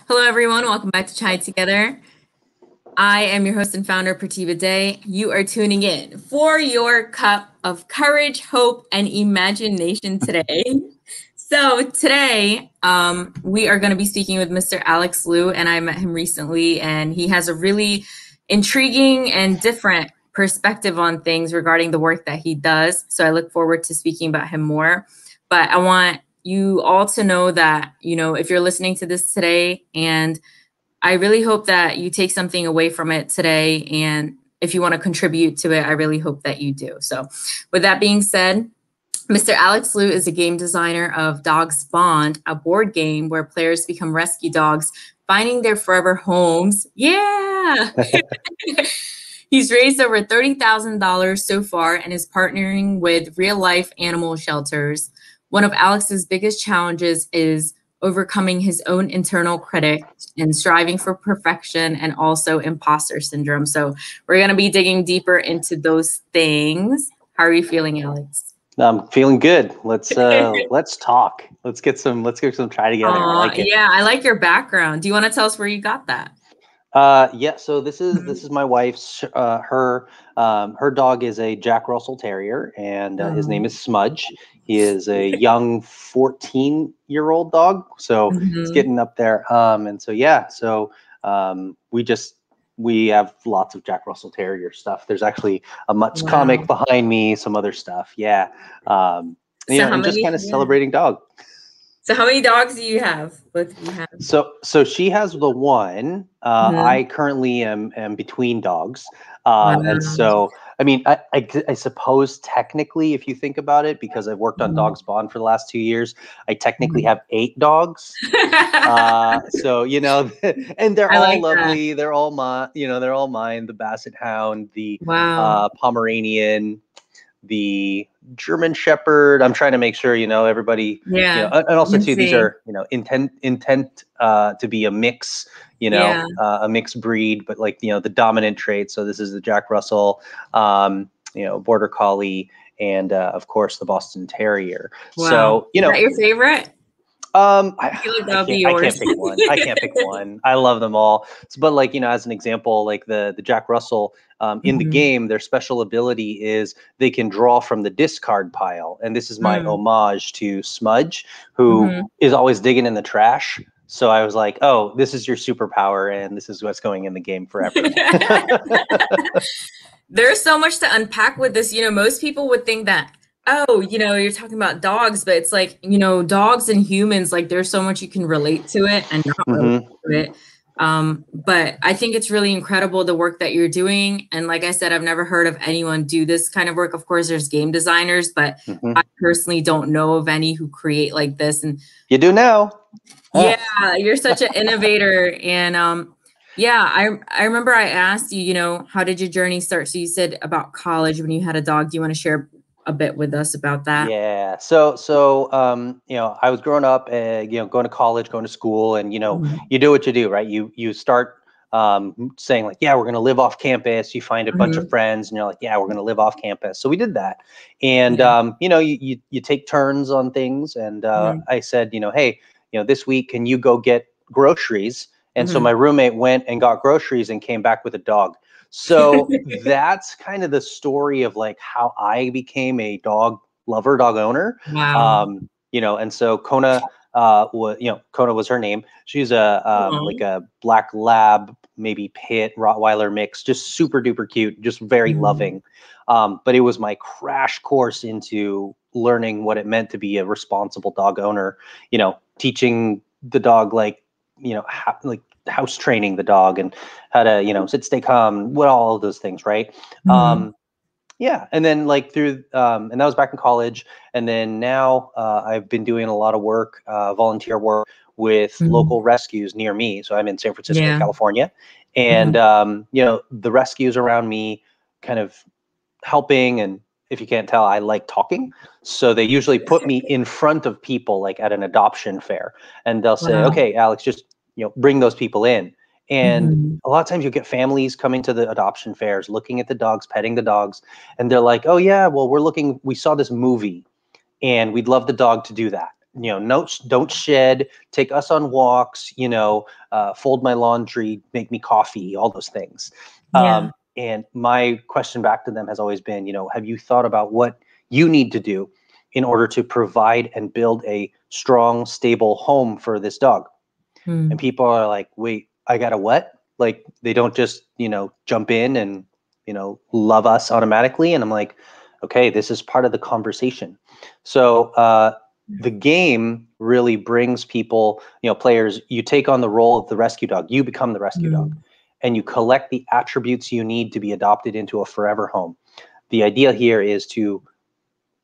Hello, everyone. Welcome back to Chai Together. I am your host and founder, Pratibha Day. You are tuning in for your cup of courage, hope, and imagination today. So today, we are going to be speaking with Mr. Alex Liu, and I met him recently, and he has a really intriguing and different perspective on things regarding the work that he does. So I look forward to speaking about him more. But I want you all to know that, if you're listening to this today, and I really hope that you take something away from it today. And if you want to contribute to it, I really hope that you do. So with that being said, Mr. Alex Liu is a game designer of Dogs Bond, a board game where players become rescue dogs, finding their forever homes. Yeah. He's raised over $30,000 so far and is partnering with real-life animal shelters. One of Alex's biggest challenges is overcoming his own internal critic and striving for perfection, and also imposter syndrome. So we're going to be digging deeper into those things. How are you feeling, Alex? I'm feeling good. Let's talk. Let's get some try together. I like it. Yeah, I like your background. Do you want to tell us where you got that? Yeah, so this is my wife's her dog is a Jack Russell Terrier, and his name is Smudge. He is a young 14-year-old dog, so it's getting up there. And so yeah, so we have lots of Jack Russell Terrier stuff. There's actually a Mutt's comic behind me, some other stuff. Yeah. And just kind of celebrating dog. So how many dogs do you have? What do you have? So she has the one. I currently am between dogs. And so, I mean, I suppose technically, if you think about it, because I've worked on Dogs Bond for the last 2 years, I technically have 8 dogs. So, and they're all lovely. They're all mine. They're all mine. The Basset Hound, the Pomeranian, the German Shepherd. I'm trying to make sure, everybody, and also too, these are, intent to be a mix, a mixed breed, but like, the dominant traits. So this is the Jack Russell, Border Collie, and of course the Boston Terrier. Wow. So, is that your favorite? I can't pick one. I can't pick one. I love them all. But like, as an example, like the Jack Russell in the game, their special ability is they can draw from the discard pile. And this is my homage to Smudge, who is always digging in the trash. So I was like, oh, this is your superpower, and this is what's going in the game forever. There's so much to unpack with this. Most people would think that, oh, you're talking about dogs, but it's like, dogs and humans, like there's so much you can relate to it and not relate to it. But I think it's really incredible, the work that you're doing. And like I said, I've never heard of anyone do this kind of work. Of course, there's game designers, but I personally don't know of any who create like this. And you do now. Yeah, you're such an innovator. And I remember I asked you, how did your journey start? So you said about college when you had a dog. Do you want to share a bit with us about that? Yeah. So I was growing up, going to college, going to school, and, you do what you do, right? You start saying like, yeah, we're going to live off campus. You find a bunch of friends and you're like, yeah, we're going to live off campus. So we did that. And, you take turns on things. And I said, hey, this week, can you go get groceries? And so my roommate went and got groceries and came back with a dog. So that's kind of the story of like how I became a dog lover, dog owner. Wow. And so Kona was her name. She's like a black lab, maybe pit Rottweiler mix, just super duper cute, just very loving. But it was my crash course into learning what it meant to be a responsible dog owner, teaching the dog, like, house training the dog and how to, sit, stay calm, what all of those things. Right. Yeah. And then like through, and that was back in college. And then now I've been doing a lot of work, volunteer work with local rescues near me. So I'm in San Francisco, California. And, the rescues around me kind of helping. And if you can't tell, I like talking. So they usually put me in front of people, like at an adoption fair, and they'll say, okay, Alex, just, bring those people in. And a lot of times you get families coming to the adoption fairs, looking at the dogs, petting the dogs. And they're like, oh yeah, well, we saw this movie and we'd love the dog to do that. no, don't shed, take us on walks, fold my laundry, make me coffee, all those things. Yeah. And my question back to them has always been, have you thought about what you need to do in order to provide and build a strong, stable home for this dog? And people are like, wait, I gotta what? Like, they don't just, jump in and, love us automatically. And I'm like, okay, this is part of the conversation. So the game really brings people, players, you take on the role of the rescue dog, you become the rescue dog, and you collect the attributes you need to be adopted into a forever home. The idea here is to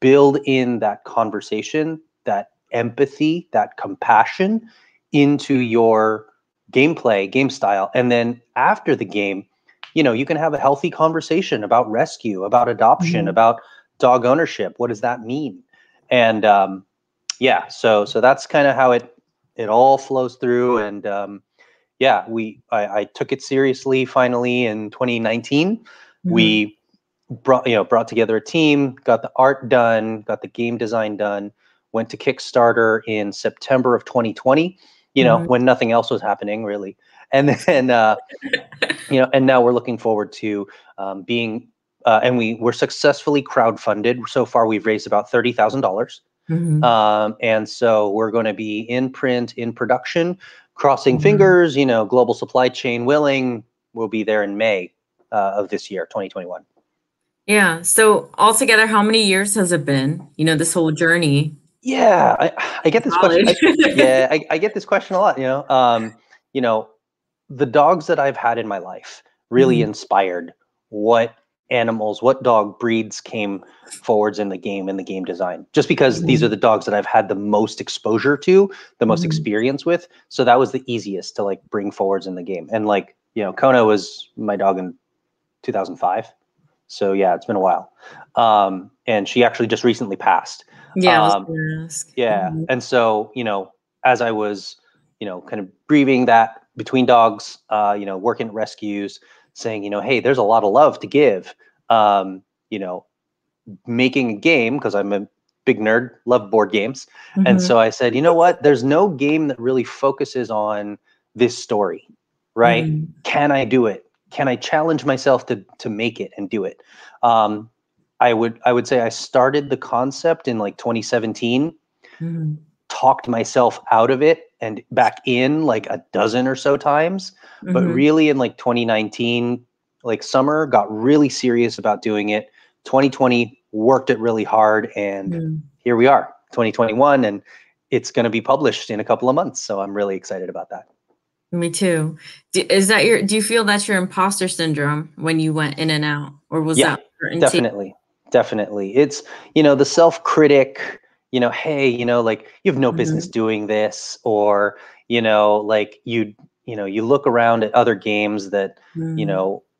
build in that conversation, that empathy, that compassion into your gameplay, game style. And then after the game, you can have a healthy conversation about rescue, about adoption, about dog ownership. What does that mean? And yeah, so that's kind of how it all flows through. And yeah, I took it seriously finally in 2019. We brought together a team, got the art done, got the game design done, went to Kickstarter in September of 2020, when nothing else was happening really. And then, and now we're looking forward to being, and we're successfully crowdfunded. So far, we've raised about $30,000. And so we're going to be in print, in production, crossing fingers, global supply chain willing. We'll be there in May of this year, 2021. Yeah. So altogether, how many years has it been? This whole journey. Yeah, I get this question. I get this question a lot. The dogs that I've had in my life really inspired what dog breeds came forwards in the game design. Just because these are the dogs that I've had the most exposure to, the most experience with. So that was the easiest to bring forwards in the game. And Kona was my dog in 2005. So yeah, it's been a while. And she actually just recently passed. Yeah. Yeah. And so, as I was, kind of grieving that between dogs, working at rescues, saying, hey, there's a lot of love to give, making a game, because I'm a big nerd, love board games. And so I said, you know what, there's no game that really focuses on this story, right? Can I do it? Can I challenge myself to make it and do it? I would say I started the concept in 2017, talked myself out of it and back in a dozen or so times, but really in 2019, summer, got really serious about doing it. 2020 worked it really hard, and here we are, 2021, and it's going to be published in a couple of months. So I'm really excited about that. Me too. Do you feel that's your imposter syndrome when you went in and out, or was that certainty? Definitely. It's, the self-critic, hey, you have no business doing this, or, you look around at other games that,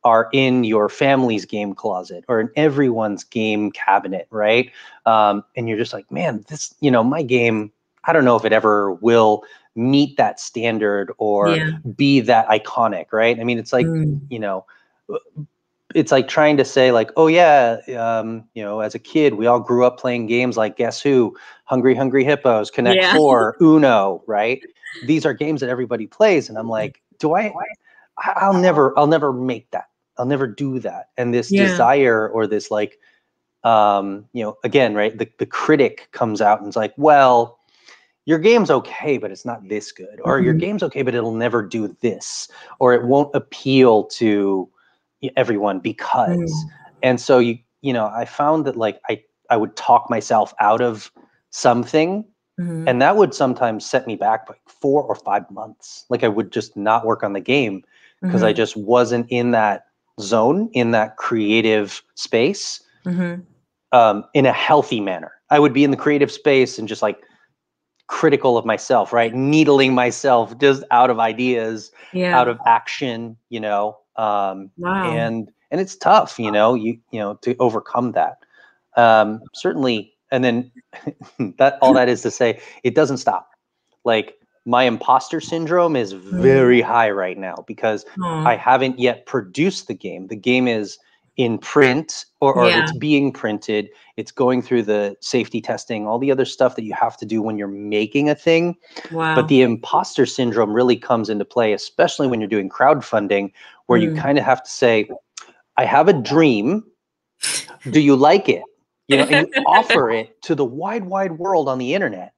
are in your family's game closet or in everyone's game cabinet, right? And you're just like, man, this, my game, I don't know if it ever will meet that standard or be that iconic, right? I mean, it's like, it's like trying to say oh yeah, as a kid, we all grew up playing games like Guess Who, Hungry Hungry Hippos, Connect 4, Uno, right? These are games that everybody plays. And I'm like, I'll never make that. I'll never do that. And this desire, or this again, right? The critic comes out and is like, well, your game's okay, but it's not this good. Or your game's okay, but it'll never do this. Or it won't appeal to everyone because. And so I found that I would talk myself out of something, and that would sometimes set me back 4 or 5 months. I would just not work on the game because I just wasn't in that zone, in that creative space, in a healthy manner. I would be in the creative space and just critical of myself, right? Needling myself just out of ideas, out of action, wow. And it's tough, to overcome that. Certainly. And then all that is to say, it doesn't stop. My imposter syndrome is very high right now because I haven't yet produced the game. The game is in print, or Yeah. it's being printed, it's going through the safety testing, all the other stuff that you have to do when you're making a thing. Wow. But the imposter syndrome really comes into play, especially when you're doing crowdfunding, where you kind of have to say, I have a dream. Do you like it? You know, and you offer it to the wide world on the internet.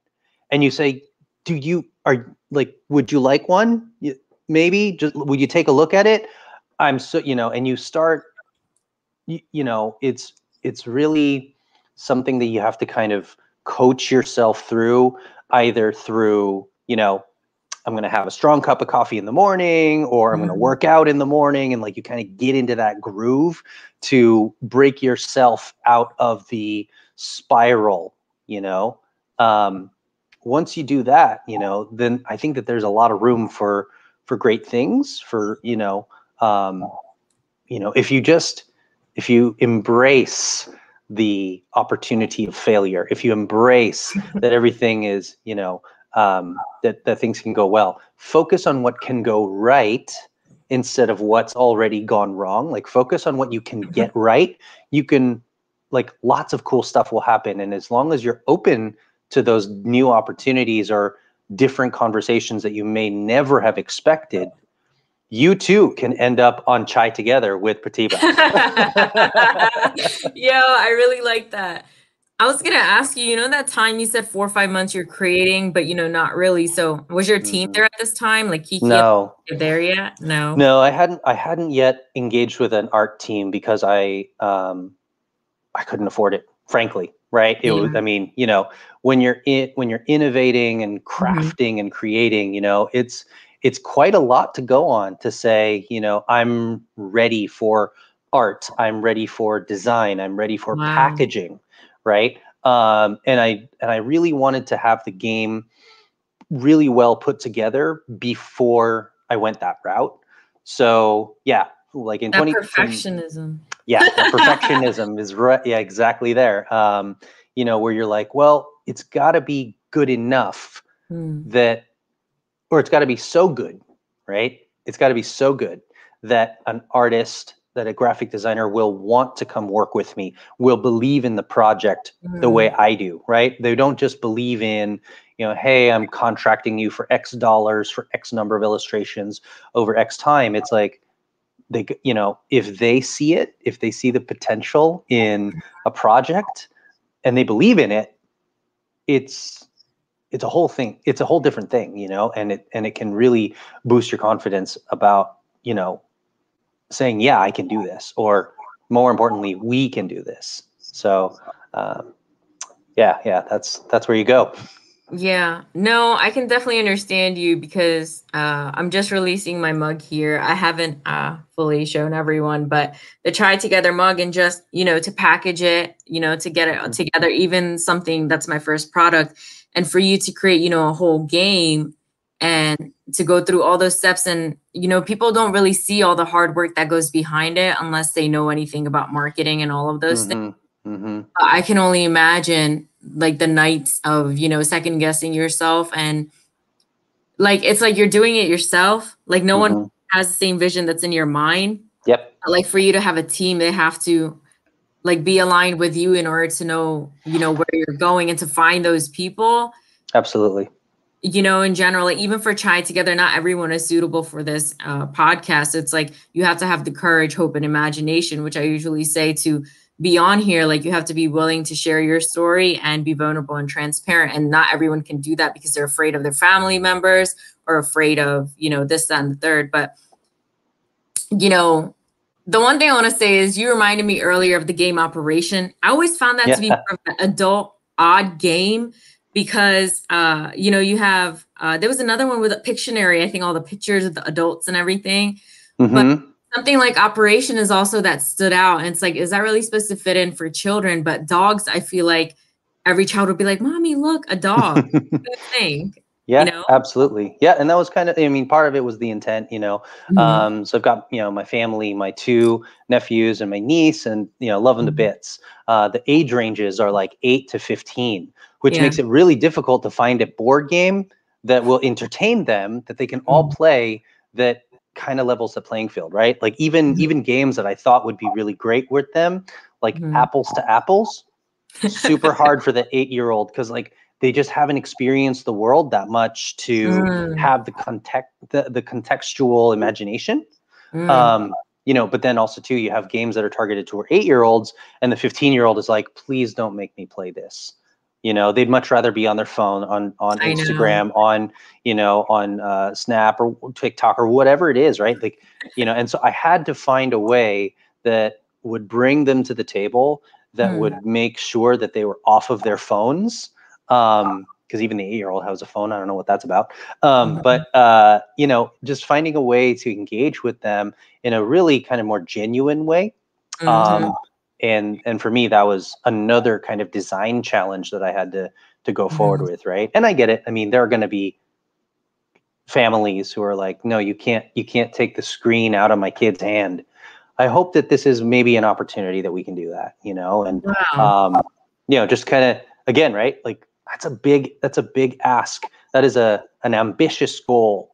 And you say, would you like one? Maybe just, would you take a look at it? I'm so, you know, and you start, you know, it's really something that you have to kind of coach yourself through, either through, you know, I'm going to have a strong cup of coffee in the morning, or I'm going to work out in the morning. And like, you kind of get into that groove to break yourself out of the spiral, you know. Once you do that, you know, then I think that there's a lot of room for great things, for, you know, if you embrace the opportunity of failure, if you embrace that everything is, you know, that things can go well, focus on what can go right instead of what's already gone wrong. Like, focus on what you can get right. You can, like, lots of cool stuff will happen. And as long as you're open to those new opportunities or different conversations that you may never have expected, you too can end up on Chai Together with Pratibha. Yo, I really like that. I was gonna ask you, you know, that time you said 4 or 5 months you're creating, but, you know, not really. So was your team there at this time? Like, Kiki No, there yet? No. no, I hadn't yet engaged with an art team because I couldn't afford it, frankly. Right? It was, I mean, you know, when you're innovating and crafting and creating, you know, it's quite a lot to go on to say, you know, I'm ready for art, I'm ready for design, I'm ready for packaging, right? And I really wanted to have the game really well put together before I went that route. So yeah, like in That 20 perfectionism. Yeah, perfectionism is right. Yeah, exactly there. You know, where you're like, well, it's got to be good enough that, or it's got to be so good, right? It's got to be so good that an artist, that a graphic designer will want to come work with me, will believe in the project the way I do, right? They don't just believe in, you know, hey, I'm contracting you for X dollars for X number of illustrations over X time. It's like, they, you know, if they see it, if they see the potential in a project and they believe in it, it's a whole thing. It's a whole different thing, you know, and it can really boost your confidence about, you know, saying, yeah, I can do this, or more importantly, we can do this. So, yeah, that's where you go. Yeah, no, I can definitely understand you because I'm just releasing my mug here. I haven't fully shown everyone, but the Chai Together mug, and just, you know, to package it, you know, to get it together, even something that's my first product, and for you to create, you know, a whole game and to go through all those steps. And, you know, people don't really see all the hard work that goes behind it unless they know anything about marketing and all of those things. I can only imagine, like, the nights of, you know, second guessing yourself, and like, it's like you're doing it yourself. Like, no one has the same vision that's in your mind. Yep. But, like, for you to have a team, they have to, like, be aligned with you in order to know, you know, where you're going and to find those people. Absolutely. You know, in general, like, even for Chai Together, not everyone is suitable for this podcast. It's like, you have to have the courage, hope, and imagination, which I usually say to be on here. Like, you have to be willing to share your story and be vulnerable and transparent. And not everyone can do that because they're afraid of their family members or afraid of, you know, this, that, and the third. But, you know, the one thing I want to say is, you reminded me earlier of the game Operation. I always found that to be more of an adult, odd game, because, you know, you have, there was another one with a Pictionary, I think, all the pictures of the adults and everything. But something like Operation is also that stood out. And it's like, is that really supposed to fit in for children? But dogs, I feel like every child would be like, Mommy, look, a dog. Good thing. Yeah, You know? absolutely. Yeah. And that was kind of, I mean, part of it was the intent, you know. So I've got, you know, my family, my 2 nephews and my niece, and, you know, love them to bits. The age ranges are like 8 to 15, which makes it really difficult to find a board game that will entertain them, that they can all play, that kind of levels the playing field, right? Like even games that I thought would be really great with them, like apples to apples, super hard for the 8-year-old, because like they just haven't experienced the world that much to have the contextual imagination. You know, but then also too, you have games that are targeted toward 8-year-olds, and the 15-year-old is like, please don't make me play this. You know, they'd much rather be on their phone, on Instagram, on, you know, on Snap or TikTok or whatever it is, right? Like, you know, and so I had to find a way that would bring them to the table, that would make sure that they were off of their phones. Because even the 8-year-old has a phone. I don't know what that's about. But you know, just finding a way to engage with them in a really kind of more genuine way. And for me, that was another kind of design challenge that I had to go forward with, right? And I get it. I mean, there are going to be families who are like, no, you can't take the screen out of my kid's hand. I hope that this is maybe an opportunity that we can do that, you know, and you know, just kind of, again, right? Like that's a big ask. That is an ambitious goal.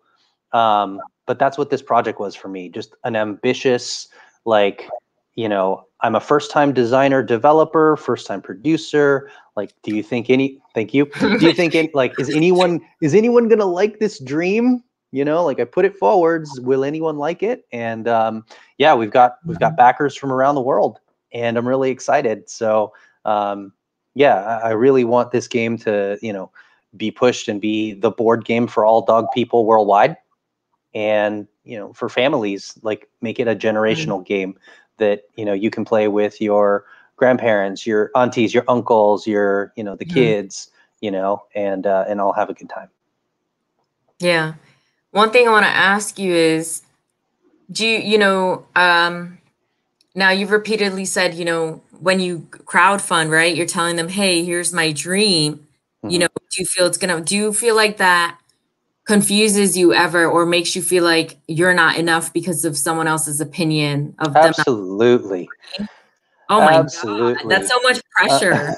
But that's what this project was for me. Just an ambitious, like, you know, I'm a first-time designer, developer, first-time producer. Like, do you think thank you. Do you think like, is anyone going to like this dream? You know, like I put it forwards, will anyone like it? And yeah, we've got backers from around the world, and I'm really excited. So yeah, I really want this game to, you know, be pushed and be the board game for all dog people worldwide. And, you know, for families, like make it a generational game that, you know, you can play with your grandparents, your aunties, your uncles, your, you know, the kids, you know, and all have a good time. Yeah. One thing I want to ask you is, you know, now you've repeatedly said, you know, when you crowdfund, right, you're telling them, hey, here's my dream, you know, do you feel like that confuses you ever, or makes you feel like you're not enough because of someone else's opinion of them? Absolutely. Oh my God, that's so much pressure.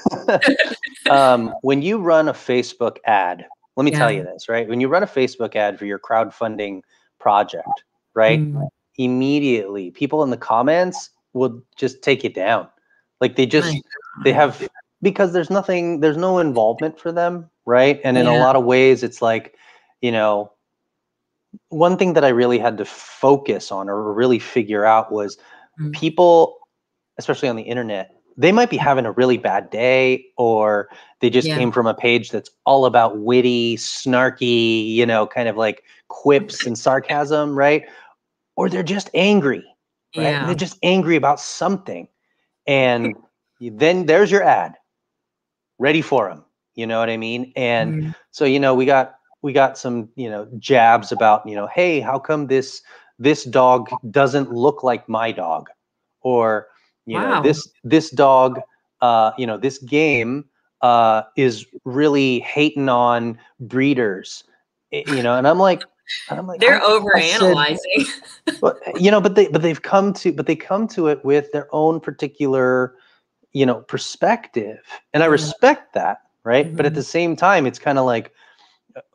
When you run a Facebook ad, let me tell you this, right? When you run a Facebook ad for your crowdfunding project, right? Immediately, people in the comments will just take it down. Like they have, because there's no involvement for them, right? And in a lot of ways, it's like, you know, one thing that I really had to focus on or really figure out was people, especially on the internet, they might be having a really bad day, or they just came from a page that's all about witty, snarky, you know, kind of like quips and sarcasm, right? Or they're just angry, right? And they're just angry about something. And then there's your ad ready for them. You know what I mean? And so, you know, we got some, you know, jabs about, you know, hey, how come this dog doesn't look like my dog? Or, you know, this dog, you know, this game is really hating on breeders, you know, and I'm like, they're overanalyzing. But, you know, but they come to it with their own particular, you know, perspective, and I respect that, right? But at the same time, it's kind of like,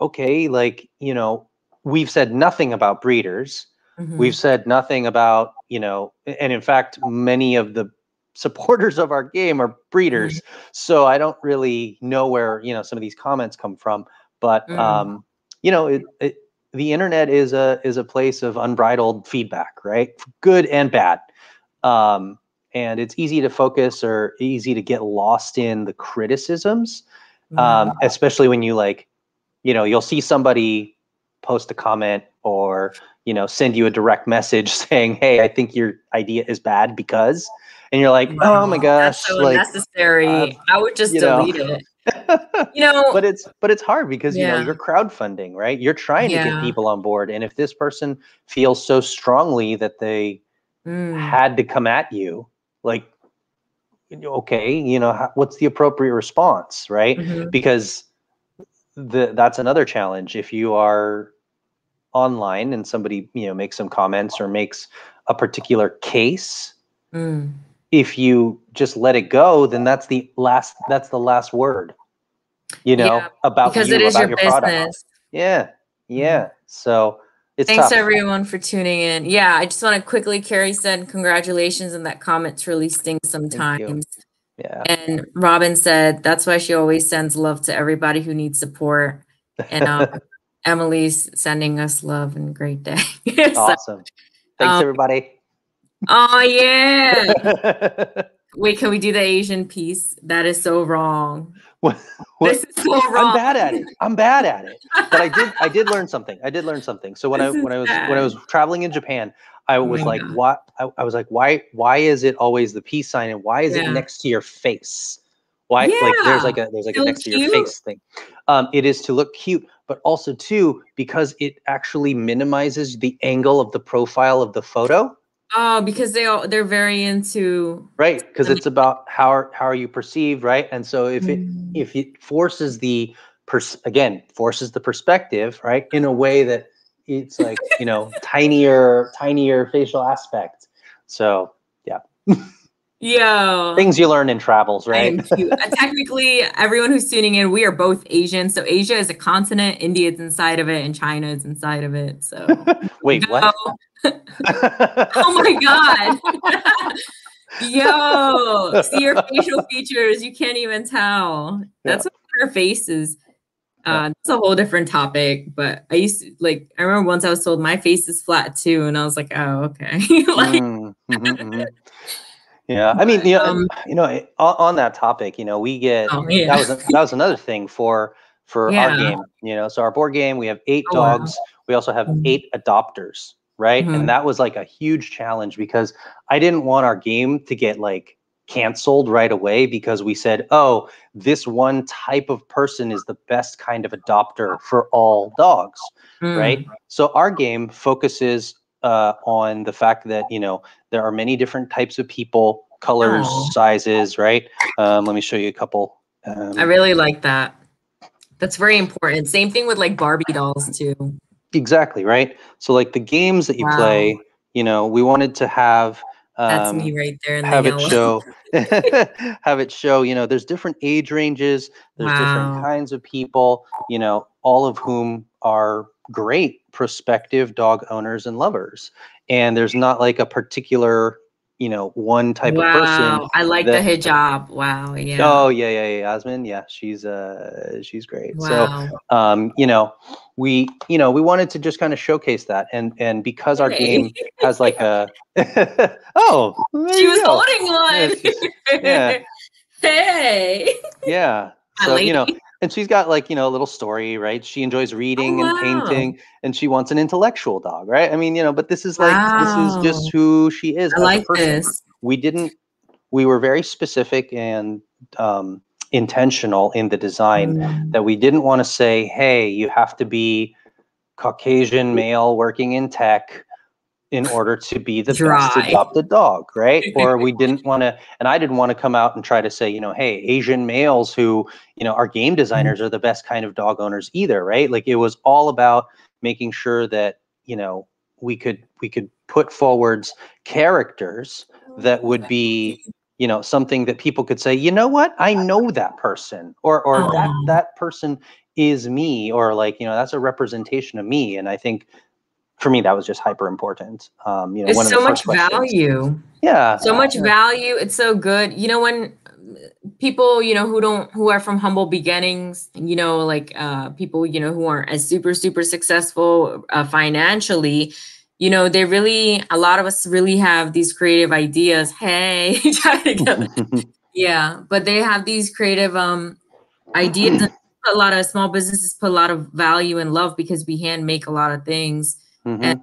okay, like, you know, we've said nothing about breeders. We've said nothing about, you know, and in fact, many of the supporters of our game are breeders. So I don't really know where, you know, some of these comments come from. But, you know, the internet is a place of unbridled feedback, right? Good and bad. And it's easy to focus or easy to get lost in the criticisms, especially when you, like, you know, you'll see somebody post a comment or, you know, send you a direct message saying, hey, I think your idea is bad because, and you're like, oh my gosh, that's so like, unnecessary. I would just delete it. You know, but it's hard because, you know, you're crowdfunding, right? You're trying to get people on board. And if this person feels so strongly that they had to come at you, like, okay, you know, what's the appropriate response, right? Because that's another challenge. If you are online and somebody, you know, makes some comments or makes a particular case, if you just let it go, then that's the last word, you know, about because you, it is about your product. business. Yeah. So Thanks tough. everyone for tuning in. Yeah, I just want to quickly, Carrie said, congratulations, and that comment really stings sometimes. Yeah. And Robin said, that's why she always sends love to everybody who needs support. And Emily's sending us love and great day. So, awesome. Thanks, everybody. Oh, yeah. Wait, can we do the Asian piece? That is so wrong. What? This is so wrong. I'm bad at it. I'm bad at it. But I did learn something. So when I was traveling in Japan, I was like, what? I was like, why is it always the peace sign, and why is it next to your face? Why? Like there's like a next to your face thing. It is to look cute, but also too because it actually minimizes the angle of the profile of the photo. Oh, because they're very into right, because it's about how are you perceived, right? And so if it forces the forces the perspective, right, in a way that it's like tinier facial aspect. So yeah. Yo, things you learn in travels, right? I am cute. Technically, everyone who's tuning in, we are both Asian. So Asia is a continent, India is inside of it, and China is inside of it. So wait, what? Oh my god. Yo, see your facial features, you can't even tell. That's what our faces. That's a whole different topic, but I remember once I was told my face is flat too, and I was like, oh, okay. Yeah, I mean, on that topic, we get that was another thing for our game, so our board game, we have 8 dogs. Wow. We also have 8 adopters, right? And that was like a huge challenge because I didn't want our game to get like canceled right away because we said, oh, this one type of person is the best kind of adopter for all dogs, right? So our game focuses on the fact that there are many different types of people, colors, sizes, right? Let me show you a couple. I really like that. That's very important. Same thing with like Barbie dolls too. Exactly, right? So like the games that you play, we wanted to have that's me right there in have the it show have it show, there's different age ranges, there's different kinds of people, all of whom are great prospective dog owners and lovers. And there's not like a particular one type of person. I like the hijab. Wow. Yeah. Oh yeah. Yasmin. Yeah, she's great. Wow. So we wanted to just kind of showcase that, and because our game has like a oh, she was holding one. Yeah. Hey. Yeah. So and she's got like a little story, right? She enjoys reading and painting, and she wants an intellectual dog, right? I mean, but this is like this is just who she is as a person. This. We were very specific and intentional in the design that we didn't want to say, hey, you have to be Caucasian male working in tech in order to be the best adopted dog, right? Or we didn't want to, and I didn't want to come out and try to say, hey, Asian males who, are game designers are the best kind of dog owners either, right? Like it was all about making sure that, we could put forwards characters that would be, something that people could say, you know what, I know that person, or that person is me, or like, that's a representation of me. And I think for me, that was just hyper important. There's so much value. Yeah. So much value. It's so good. When people, who are from humble beginnings, like people, who aren't as super successful financially, they really, a lot of us really have these creative ideas. Hey, yeah, but they have these creative ideas. A lot of small businesses put a lot of value and love because we hand make a lot of things. And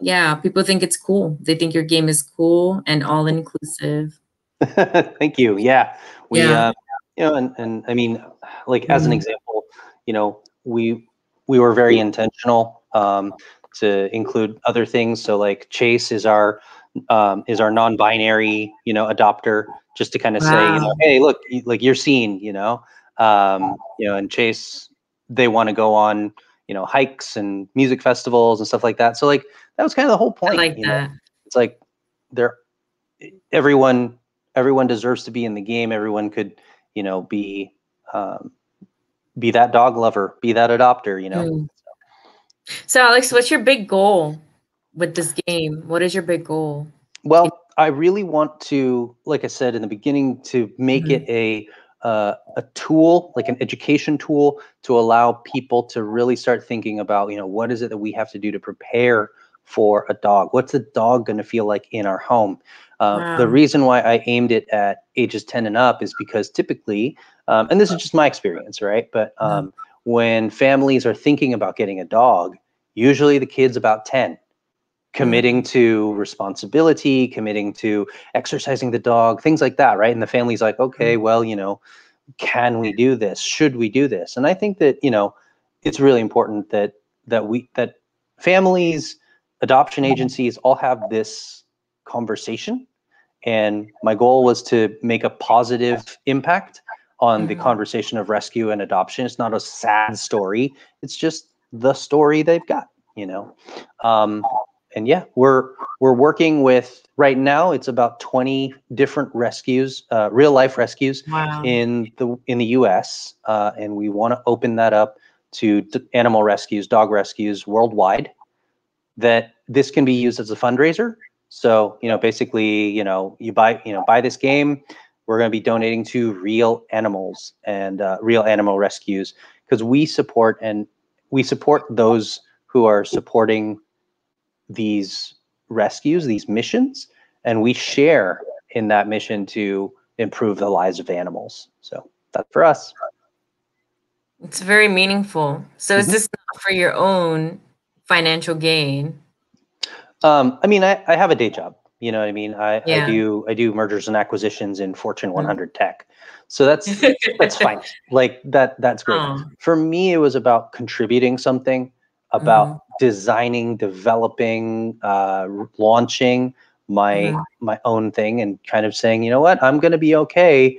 yeah, people think it's cool. They think your game is cool and all inclusive. Thank you. Yeah, we and I mean, like as an example, we were very intentional to include other things. So like Chase is our non-binary adopter, just to kind of say, hey, look, like you're seen, and Chase, they want to go on hikes and music festivals and stuff like that. So like that was kind of the whole point. I like that. It's like everyone deserves to be in the game. Everyone could be that dog lover, be that adopter. So. So Alex, what's your big goal with this game? What is your big goal? Well, I really want to, like I said in the beginning, to make it a tool, like an education tool, to allow people to really start thinking about, what is it that we have to do to prepare for a dog? What's a dog going to feel like in our home? The Wow. reason why I aimed it at ages 10 and up is because typically, and this is just my experience, right? But when families are thinking about getting a dog, usually the kid's about 10. Committing to responsibility, committing to exercising the dog, things like that, right? And the family's like, okay, well, can we do this? Should we do this? And I think that, it's really important that families, adoption agencies all have this conversation. And my goal was to make a positive impact on the conversation of rescue and adoption. It's not a sad story. It's just the story they've got, and yeah, we're working with, right now it's about 20 different rescues, real life rescues in the US, and we want to open that up to animal rescues, dog rescues worldwide. That this can be used as a fundraiser. So basically, you buy this game, we're going to be donating to real animals and real animal rescues, because we support those who are supporting these rescues, these missions, and we share in that mission to improve the lives of animals. So that's for us. It's very meaningful. So is this not for your own financial gain? I mean, I have a day job. You know what I mean? I do mergers and acquisitions in Fortune 100 tech. So that's fine. Like that's great. For me, it was about contributing something, about designing, developing, launching my own thing, and kind of saying, you know what, I'm going to be okay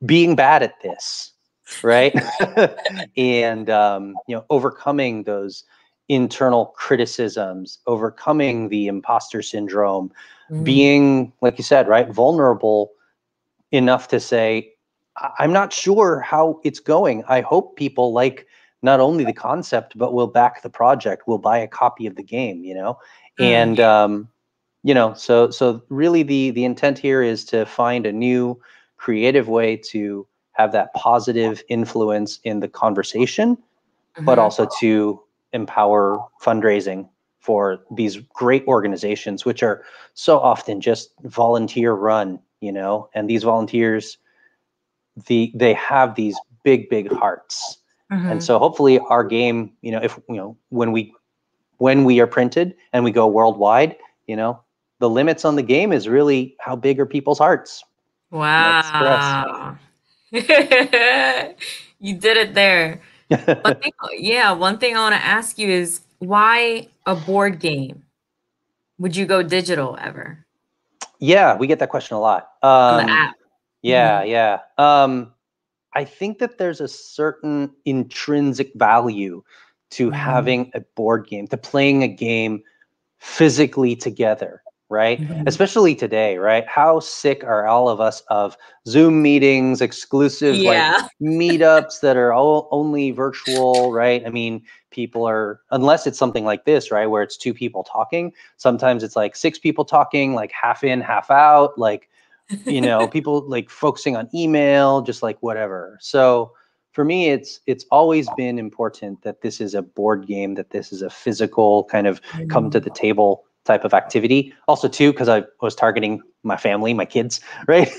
being bad at this, right? And overcoming those internal criticisms, overcoming the imposter syndrome, being, like you said, right, vulnerable enough to say, I'm not sure how it's going. I hope people like not only the concept, but will back the project, will buy a copy of the game, and so really the intent here is to find a new creative way to have that positive influence in the conversation, but also to empower fundraising for these great organizations, which are so often just volunteer run, and these volunteers, they have these big hearts. And so hopefully our game, if, when we are printed and we go worldwide, the limits on the game is really how big are people's hearts. Wow. You did it there. One thing I want to ask you is, why a board game? Would you go digital ever? Yeah, we get that question a lot. On the app. Yeah. I think that there's a certain intrinsic value to having a board game, to playing a game physically together, right? Especially today, right? How sick are all of us of Zoom meetings, exclusive like meetups that are all only virtual, right? I mean, people are, unless it's something like this, right, where it's two people talking, sometimes it's like six people talking, like half in, half out, like, people like focusing on email, just like whatever. So for me, it's always been important that this is a board game, that this is a physical kind of come to the table type of activity. Also too, because I was targeting my family, my kids, right?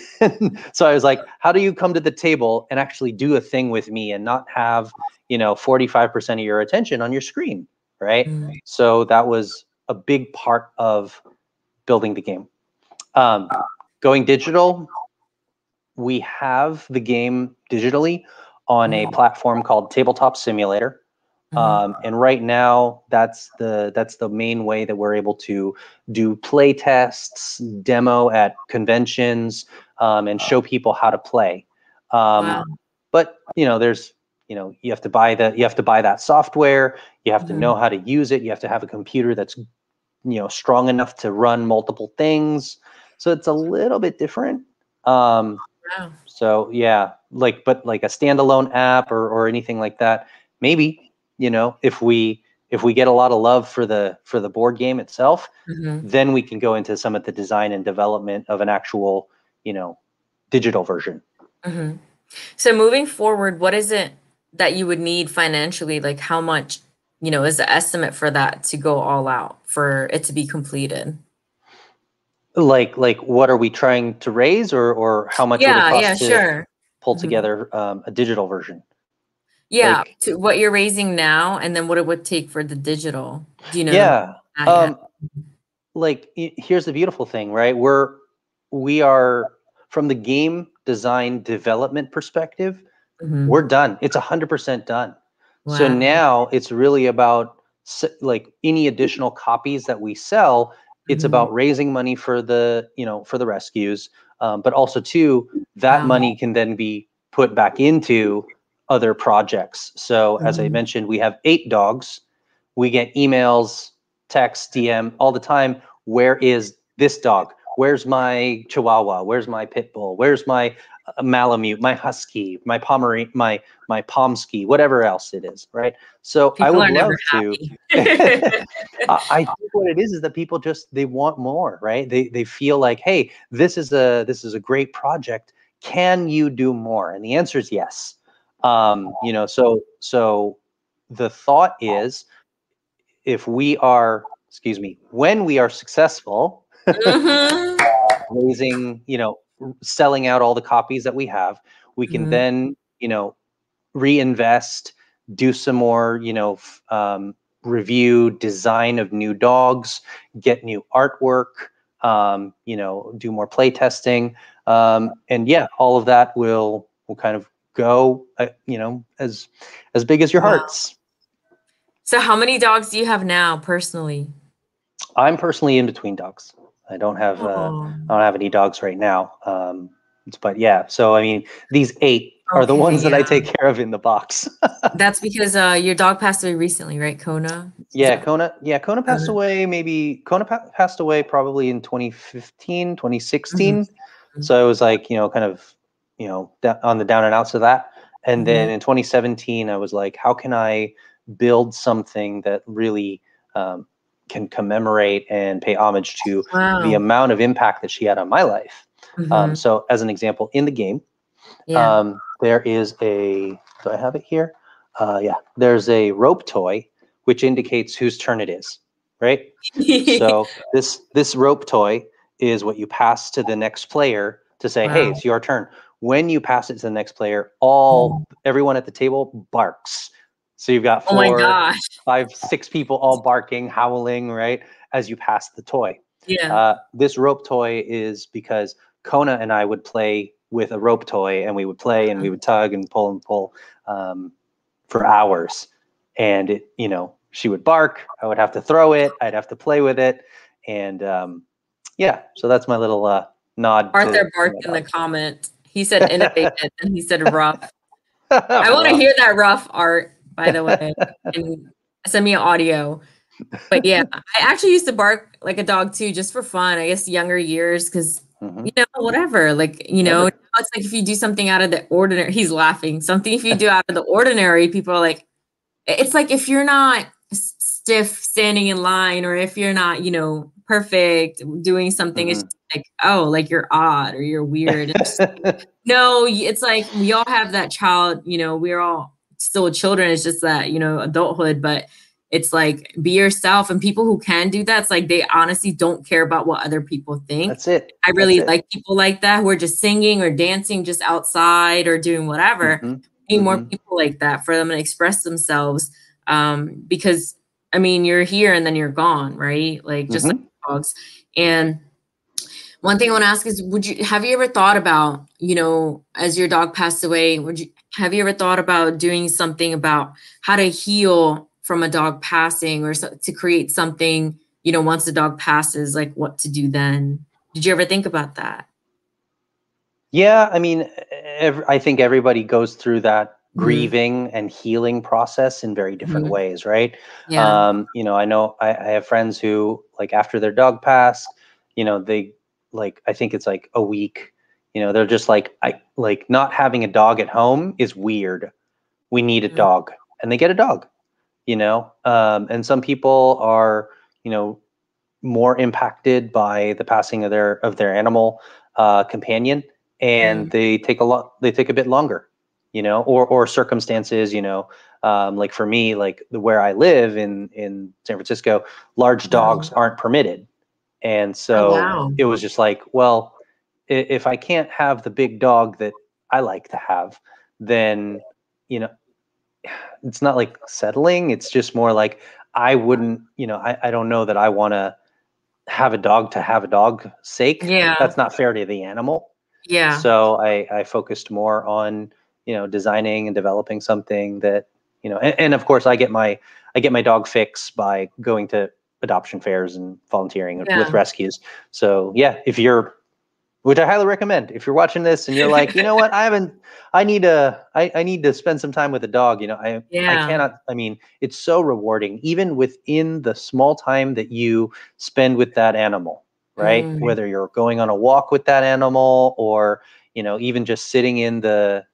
So I was like, how do you come to the table and actually do a thing with me and not have, 45% of your attention on your screen, right? So that was a big part of building the game. Going digital, we have the game digitally on a platform called Tabletop Simulator. And right now, that's the main way that we're able to do play tests, demo at conventions, and show people how to play. But there's you have to buy that software. You have to know how to use it. You have to have a computer that's strong enough to run multiple things. So it's a little bit different. So yeah, but like a standalone app or anything like that, maybe, if we if we get a lot of love for the board game itself, Mm-hmm. then we can go into some of the design and development of an actual, digital version. Mm-hmm. So moving forward, what is it that you would need financially? Like how much, is the estimate for that to go all out for it to be completed? Like what are we trying to raise, or how much would it Yeah, cost to sure. pull Mhm. together a digital version? Yeah, Like, to what you're raising now and then what it would take for the digital. Do you know the yeah. math yet? Like here's the beautiful thing, right? We are, from the game design development perspective, Mhm. we're done. It's 100% done. So Wow. now it's really about like any additional copies that we sell. It's Mhm. about raising money for the rescues, but also too, that Wow. money can then be put back into other projects. So as I Mhm. mentioned, we have 8 dogs. We get emails, text, DM all the time. Where is this dog? Where's my Chihuahua? Where's my Pit Bull? Where's my Malamute, my Husky, my Pomeranian, my Pomsky, whatever else it is, right? So I People would are never love to. happy. I think what it is that people just, they want more, right? They feel like, hey, this is a great project. Can you do more? And the answer is yes. So the thought is, if we are, excuse me, when we are successful, Mhm. raising, selling out all the copies that we have, we can Mhm. then, reinvest, do some more, review, design of new dogs, get new artwork, do more play testing. And yeah, all of that will kind of go, as big as your Wow. hearts. So how many dogs do you have now personally? I'm personally in between dogs. I don't have Oh, any dogs right now. But yeah, so I mean, these 8 are the okay, ones that I yeah. take care of in the box. That's because your dog passed away recently, right, Kona? Is Yeah, that Kona. Yeah, Kona passed Kona? away. Maybe Kona passed away probably in 2015, Mhm. 2016. So I was like, kind of, on the down and outs of that. And then Mhm. in 2017, I was like, how can I build something that really can commemorate and pay homage to the Wow. amount of impact that she had on my life? Mhm. So as an example, in the game, Yeah. there is do I have it here? Yeah, there's a rope toy, which indicates whose turn it is, right? So this rope toy is what you pass to the next player to say, hey, Wow. it's your turn. When you pass it to the next player, Mhm. everyone at the table barks. So you've got Oh my 4, gosh. 5, 6 people all barking, howling, right, as you pass the toy. Yeah. This rope toy is because Kona and I would play with a rope toy, and we would play and we would tug and pull for hours. And she would bark. I would have to throw it. I'd have to play with it, and yeah. So that's my little nod to Arthur my barked in the dogs. comment. He said innovative and he said rough. I want to Rough. hear that rough art, by the way, and send me an audio. But yeah, I actually used to bark like a dog too, just for fun. I guess younger years, because Hmm. whatever. Like, now Whatever. it's like if you do something out of the ordinary, he's laughing. Something if you do out of the ordinary, people are like, it's like if you're not stiff standing in line, or if you're not, perfect doing something, it's Hmm. just like, oh, like you're odd or you're weird. It's just like, no, it's like we all have that child, we're all still children. It's just that, adulthood, but it's like be yourself. And people who can do that, it's like they honestly don't care about what other people think. That's it. I That's really it. like people like that who are just singing or dancing just outside or doing whatever. Hmm. Need more Hmm. people like that for them to express themselves. Because I mean, you're here and then you're gone, right? Like just like Hmm. dogs. And one thing I want to ask is, have you ever thought about, as your dog passed away, have you ever thought about doing something about how to heal from a dog passing, or to create something, once the dog passes, like what to do then? Did you ever think about that? Yeah, I mean, I think everybody goes through that Hmm. grieving and healing process in very different Hmm. ways, right? Yeah. I know I have friends who, like, after their dog passed, they, like, I think it's like a week, they're just like, I like, not having a dog at home is weird. We need a dog, and they get a dog. you know, and some people are, you know, more impacted by the passing of their animal companion, and they take a bit longer, you know, or circumstances, you know, like for me, like where I live in San Francisco, large dogs aren't permitted. And so it was just like, well, if I can't have the big dog that I like to have, then, you know, it's not like settling. It's just more like I wouldn't, you know, I don't know that I want to have a dog to have a dog sake. Yeah. That's not fair to the animal. Yeah. So I focused more on, you know, designing and developing something that, you know, and of course I get my dog fix by going to adoption fairs and volunteering with rescues. So yeah, which I highly recommend, if you're watching this and you're like, you know what, I need to spend some time with a dog, you know, I cannot, I mean, it's so rewarding, even within the small time that you spend with that animal, right? Whether you're going on a walk with that animal, or, you know, even just sitting in the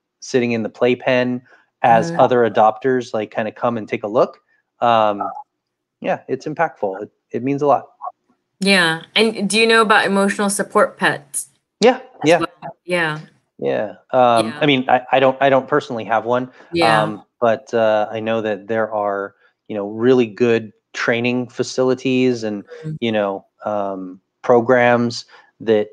playpen as other adopters like kind of come and take a look. Yeah, it's impactful. It means a lot. Yeah. And do you know about emotional support pets? Yeah. Yeah. Well? Yeah. Yeah. I mean, I don't personally have one. Yeah. But I know that there are, you know, really good training facilities and, you know, programs that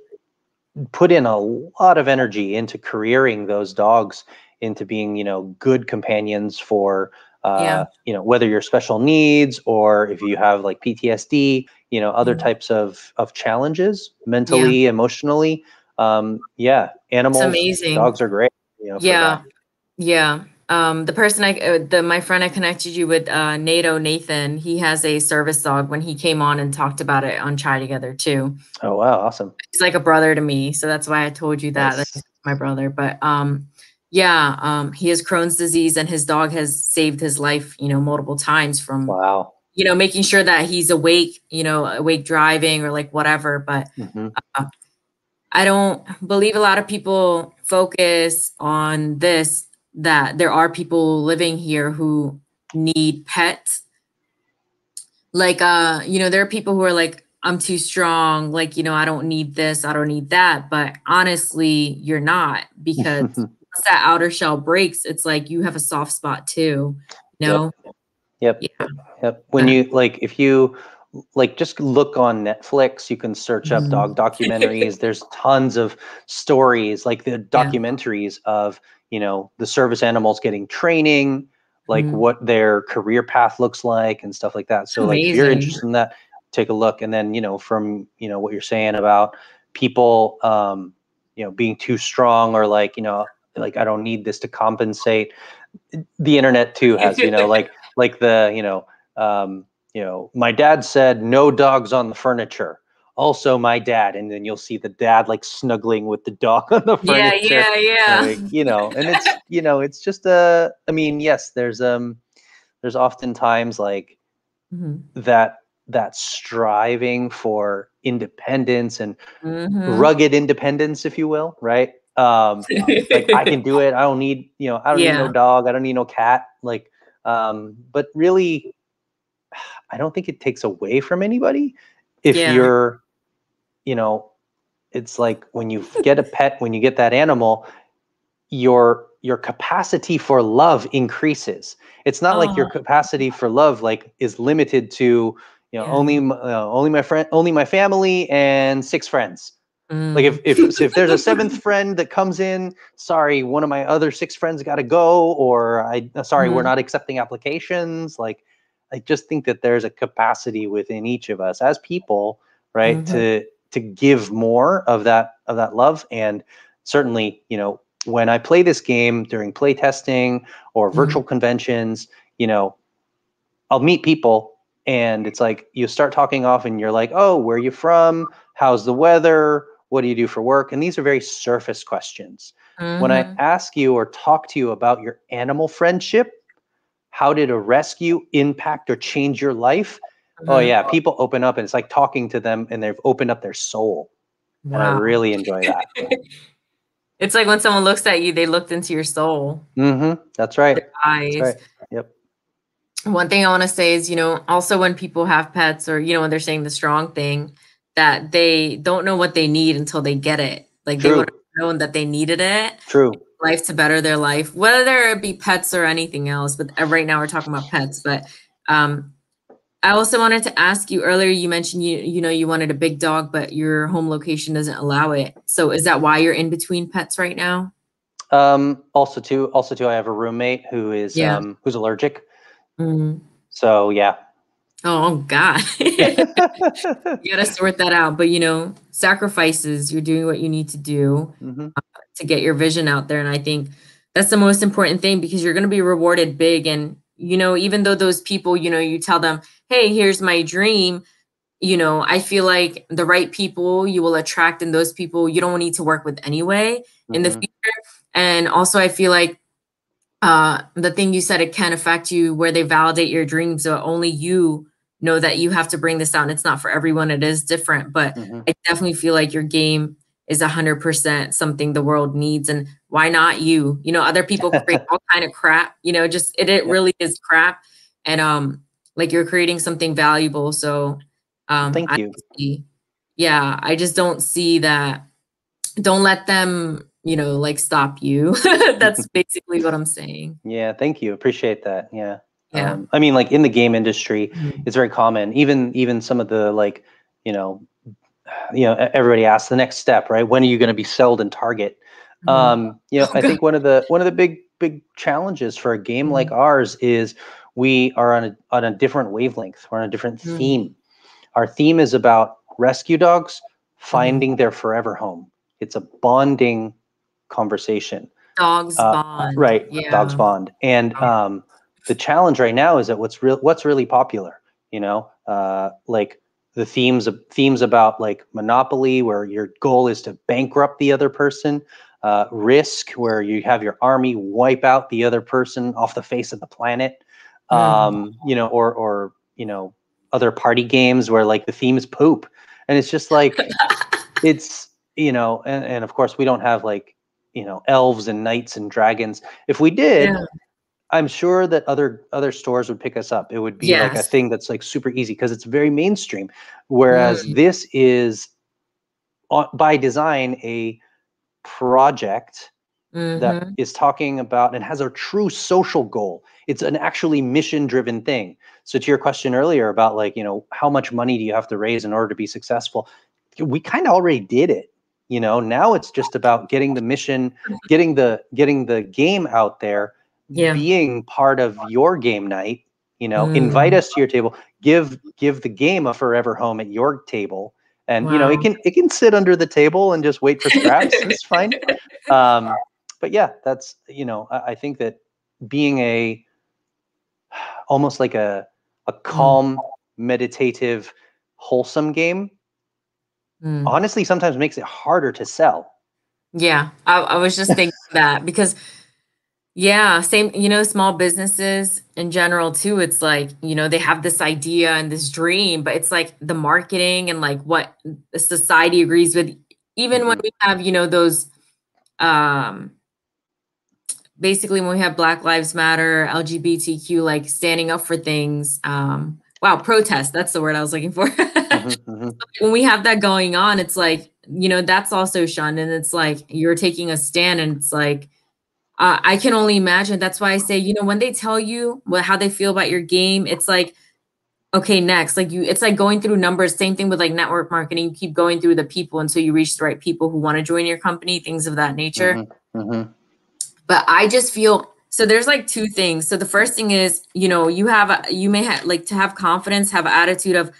put in a lot of energy into careering those dogs into being, you know, good companions for, you know, whether you're special needs or if you have like PTSD, you know, other types of challenges mentally, emotionally. Yeah, animals, amazing. dogs are great, you know, for that. Yeah. The person my friend I connected you with, Nathan, he has a service dog. When he came on and talked about it on C.H.A.I together too. Oh, wow. Awesome. He's like a brother to me. So that's why I told you that. Nice. That's my brother. But he has Crohn's disease, and his dog has saved his life, you know, multiple times from, Wow. you know, making sure that he's awake, you know, awake driving or like whatever. But I don't believe a lot of people focus on this, that there are people living here who need pets. Like, you know, there are people who are like, I'm too strong. Like, you know, I don't need this. I don't need that. But honestly, you're not, because once that outer shell breaks, it's like you have a soft spot too, you know? Yep. When you like, if you like, just look on Netflix, you can search up dog documentaries. There's tons of stories, like the documentaries of, you know, the service animals getting training, like what their career path looks like and stuff like that. So like, if you're interested in that, take a look. And then, you know, from, you know, what you're saying about people, you know, being too strong, or like, you know, like, I don't need this to compensate. The internet too has, you know, like the, you know, my dad said no dogs on the furniture. Also my dad, and then you'll see the dad like snuggling with the dog on the furniture. Like, you know, and it's, you know, it's just I mean, yes, there's oftentimes like that striving for independence and rugged independence, if you will, right? Like, I can do it. I don't need, you know, I don't need no dog. I don't need no cat. Like, but really, I don't think it takes away from anybody if you're, you know, it's like when you get a pet, when you get that animal, your capacity for love increases. It's not like your capacity for love like is limited to, you know, only my family and 6 friends. Like, if there's a 7th friend that comes in, sorry, one of my other 6 friends got to go, or sorry, we're not accepting applications. Like, I just think that there's a capacity within each of us as people, right, to give more of that love. And certainly, you know, when I play this game during play testing or virtual conventions, you know, I'll meet people and it's like, you start talking off and you're like, oh, where are you from? How's the weather? What do you do for work? And these are very surface questions. When I ask you or talk to you about your animal friendship, how did a rescue impact or change your life? Oh yeah, people open up and it's like talking to them and they've opened up their soul. Wow. And I really enjoy that. It's like when someone looks at you, they looked into your soul. That's right. Their eyes. That's right. Yep. one thing I want to say is, also when people have pets or, when they're saying the strong thing, that they don't know what they need until they get it. Like they would have known that they needed it. True. Life to better their life, whether it be pets or anything else. But right now we're talking about pets. But I also wanted to ask you earlier, you mentioned you wanted a big dog, but your home location doesn't allow it. So is that why you're in between pets right now? Also too, I have a roommate who is who's allergic. Mm. So yeah. Oh God. You gotta sort that out. But sacrifices, you're doing what you need to do to get your vision out there. And I think that's the most important thing, because you're gonna be rewarded big. And even though those people, you tell them, hey, here's my dream, I feel like the right people you will attract, and those people you don't need to work with anyway in the future. And also I feel like the thing you said, it can affect you where they validate your dreams. So only you know that you have to bring this out. And it's not for everyone. It is different. But I definitely feel like your game is 100% something the world needs. And why not you? Other people create all kind of crap, just it really is crap. And like you're creating something valuable. So thank you. I just don't see that. Don't let them like stop you. That's basically what I'm saying. Yeah, thank you. Appreciate that. Yeah. I mean, like in the game industry, it's very common. Even some of the like, everybody asks the next step, right? When are you going to be sold in Target? I think one of the big challenges for a game like ours is we are on a different wavelength. We're on a different theme. Our theme is about rescue dogs finding their forever home. It's a bonding conversation. Dogs bond. Right. Yeah. Dogs bond. And the challenge right now is that what's really popular, like the themes about like Monopoly, where your goal is to bankrupt the other person, Risk, where you have your army wipe out the other person off the face of the planet, or other party games where like the theme is poop. And it's just like, it's, and of course we don't have like, elves and knights and dragons. If we did, I'm sure that other stores would pick us up. It would be like a thing that's like super easy because it's very mainstream. Whereas this is by design a project that is talking about and has a true social goal. It's an actually mission-driven thing. So to your question earlier about like, how much money do you have to raise in order to be successful? We kind of already did it. Now it's just about getting the mission, getting the game out there, being part of your game night, invite us to your table, give the game a forever home at your table. And, it can sit under the table and just wait for scraps. It's fine. But yeah, that's, I think that being almost like a calm, meditative, wholesome game, honestly, sometimes makes it harder to sell. Yeah, I was just thinking that because, same, small businesses in general too. It's like, they have this idea and this dream, but it's like the marketing and like what the society agrees with. Even when we have, those, basically when we have Black Lives Matter, LGBTQ, like standing up for things, protest, that's the word I was looking for. When we have that going on, it's like, that's also shunned. And it's like, you're taking a stand and it's like, I can only imagine. That's why I say, when they tell you how they feel about your game, it's like, okay, next, like it's like going through numbers. Same thing with like network marketing. You keep going through the people until you reach the right people who want to join your company, things of that nature. But I just feel, so there's like two things. So the first thing is, you may have like to have confidence, have an attitude of,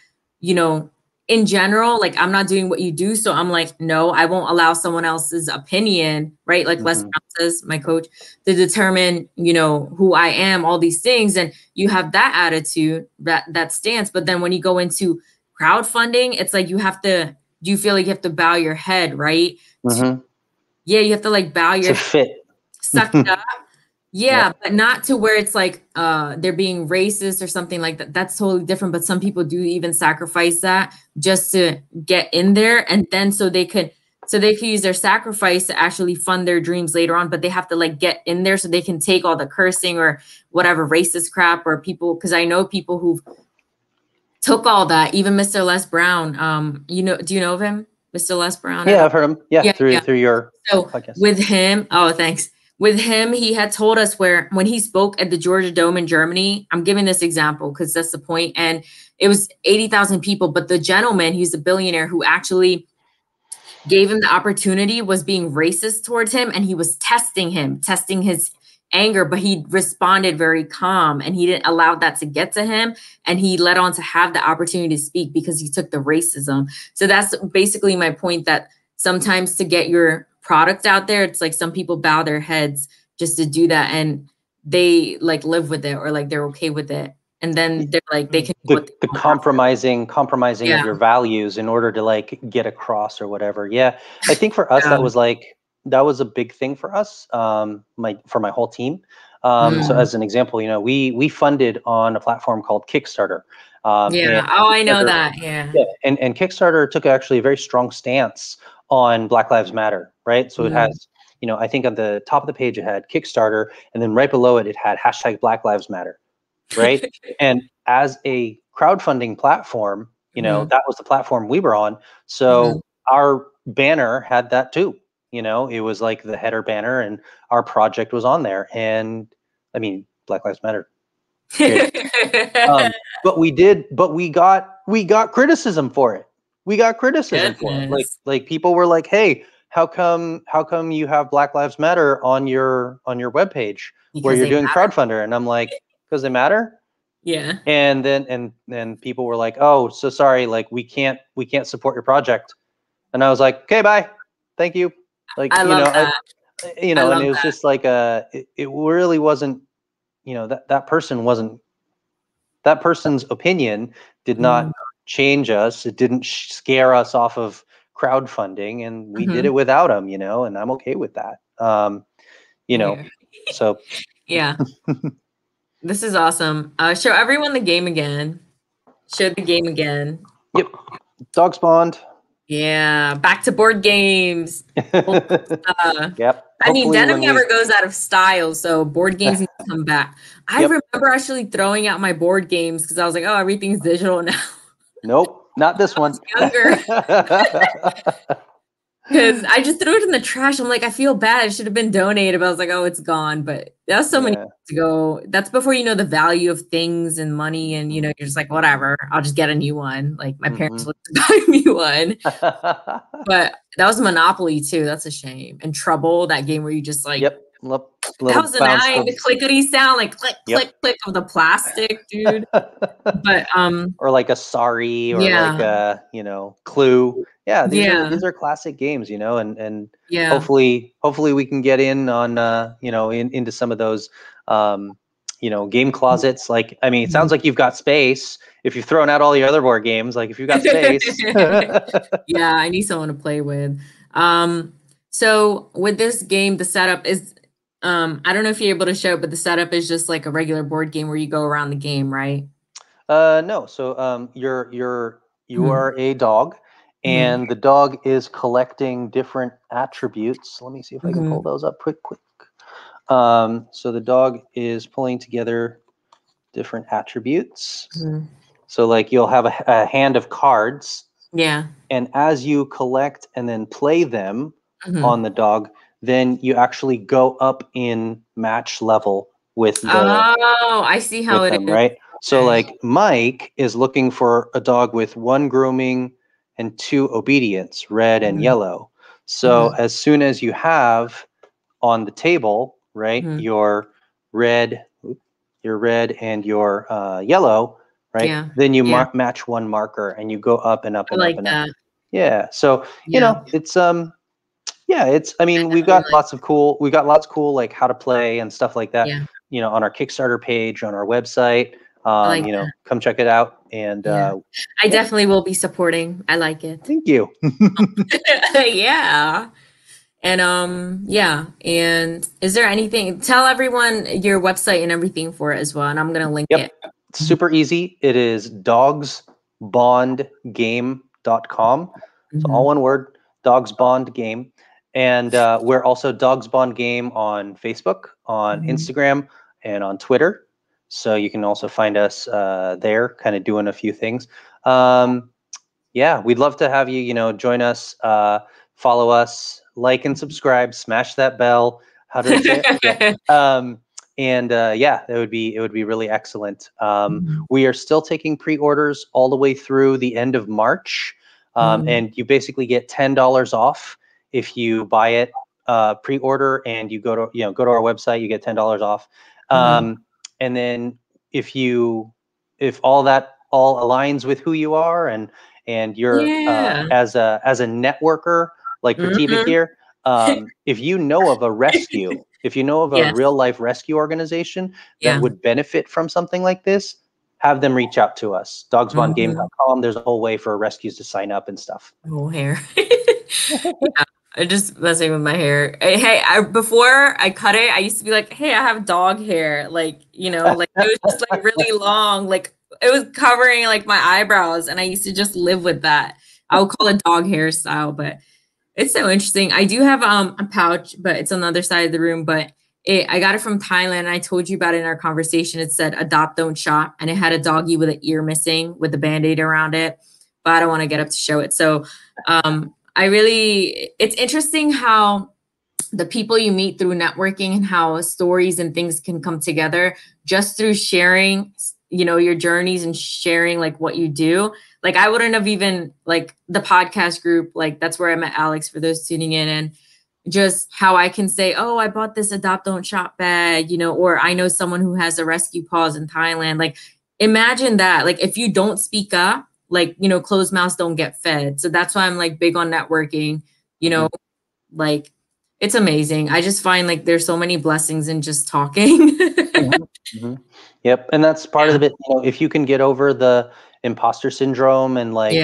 in general, like I'm not doing what you do. So I'm like, no, I won't allow someone else's opinion, right? Like Les Brown says, my coach, to determine, who I am, all these things. And you have that attitude, that stance. But then when you go into crowdfunding, it's like you feel like you have to bow your head, right? You have to like bow your head. To fit. Suck it up. Yeah, but not to where it's like they're being racist or something like that. That's totally different. But some people do even sacrifice that just to get in there, and then so they could So they can use their sacrifice to actually fund their dreams later on, but they have to like get in there so they can take all the cursing or whatever racist crap or people, because I know people who took all that, even Mr. Les Brown. Do you know of him? Mr. Les Brown? Yeah, I've heard him. Yeah, Yeah, through your so podcast. with him, oh, thanks. With him, he had told us where when he spoke at the Georgia Dome in Germany, I'm giving this example because that's the point, and it was 80,000 people, but the gentleman, he's a billionaire who actually gave him the opportunity was being racist towards him, and he was testing his anger, but he responded very calm and he didn't allow that to get to him, and he let on to have the opportunity to speak because he took the racism. So that's basically my point, that sometimes to get your product out there, it's like some people bow their heads just to do that, and they like live with it or like they're okay with it, and then they're like they can the compromising of your values in order to like get across or whatever. Yeah, I think for us that was a big thing for us, for my whole team. So as an example, we funded on a platform called Kickstarter. I know that. Yeah. And Kickstarter took actually a very strong stance on Black Lives Matter, right? So it has, I think on the top of the page it had Kickstarter, and then right below it had hashtag Black Lives Matter, right? And as a crowdfunding platform, that was the platform we were on. So our banner had that too. It was like the header banner, and our project was on there. And I mean, Black Lives Matter. But we got criticism for it. We got criticism for it. Like people were like, "Hey, how come you have Black Lives Matter on your webpage where you're doing crowdfunder?" And I'm like, "Because they matter." Yeah. And then people were like, "Oh, so sorry, like we can't support your project." And I was like, "Okay, bye. Thank you." Like, I love that. And it was just like it really wasn't, that person's opinion did not change us. It didn't scare us off of crowdfunding, and we did it without them, and I'm okay with that. So yeah. This is awesome. Show everyone the game again. Show the game again. Yep. Dog spawned. Yeah. Back to board games. Yep. I mean, denim never goes out of style, so board games need to come back. I remember actually throwing out my board games because I was like, oh, everything's digital now. Nope, not this one. Younger. Because I just threw it in the trash. I'm like, I feel bad. It should have been donated. But I was like, oh, it's gone. But that was so many years ago. That's before you know the value of things and money. And, you're just like, whatever. I'll just get a new one. Like my parents would buy me one. But that was Monopoly too. That's a shame. And Trouble, that game where you just like. Yep. That was the nine, the clickety sound, like click, click, click of the plastic, dude. But or like a Sorry, or like a Clue. Yeah, these are classic games, and hopefully we can get in on into some of those game closets. Like, I mean, it sounds like you've got space. If you've thrown out all the other board games, like if you've got space. Yeah, I need someone to play with. So with this game, the setup is I don't know if you're able to show it, but the setup is just like a regular board game where you go around the game, right? No. So you are a dog, and the dog is collecting different attributes. Let me see if I can pull those up quick. So the dog is pulling together different attributes. So like you'll have a hand of cards. Yeah. And as you collect and then play them on the dog, then you actually go up in match level with the. Oh, I see how it is. Right. So like Mike is looking for a dog with 1 grooming and 2 obedience, red and yellow. So as soon as you have on the table, right, your red and your yellow, right? Yeah. Then you match 1 marker and you go up and up and up and up. Yeah. So it's I mean, we've got lots of cool like how to play and stuff like that. On our Kickstarter page, on our website. Come check it out. And I definitely will be supporting. I like it. Thank you. Yeah. And and is there anything, tell everyone your website and everything for it as well, and I'm gonna link it. It's super easy. It is dogsbondgame.com. It's all one word, Dogs Bond Game. And we're also Dogs Bond Game on Facebook, on Instagram, and on Twitter. So you can also find us there, kind of doing a few things. Yeah, we'd love to have you, join us, follow us, like and subscribe, smash that bell. How did I say it? Yeah. Yeah, it would be really excellent. We are still taking pre-orders all the way through the end of March. And you basically get $10 off if you buy it pre-order and you go to our website, you get $10 off. And then if all aligns with who you are and you're as a networker like Pratibha here, if you know of a rescue, if you know of a real life rescue organization that would benefit from something like this, have them reach out to us. dogsbondgame.com. There's a whole way for rescues to sign up and stuff. Oh, hair. Yeah, I just messing with my hair. Hey, before I cut it, I used to be like, hey, I have dog hair. Like, like it was just like really long. Like it was covering like my eyebrows. And I used to just live with that. I would call it dog hairstyle, but it's so interesting. I do have a pouch, but it's on the other side of the room. But I got it from Thailand. And I told you about it in our conversation. It said adopt, don't shop. And it had a doggy with an ear missing with a Band-Aid around it. But I don't want to get up to show it. So it's interesting how the people you meet through networking and how stories and things can come together just through sharing, your journeys and sharing like what you do. Like I wouldn't have even like the podcast group, like that's where I met Alex for those tuning in, and just how I can say, oh, I bought this adopt don't shop bag, or I know someone who has a rescue paws in Thailand. Like imagine that, like if you don't speak up, like, closed mouths don't get fed. So that's why I'm like big on networking, like it's amazing. I just find like there's so many blessings in just talking. Yep. And that's part of it. If you can get over the imposter syndrome and like,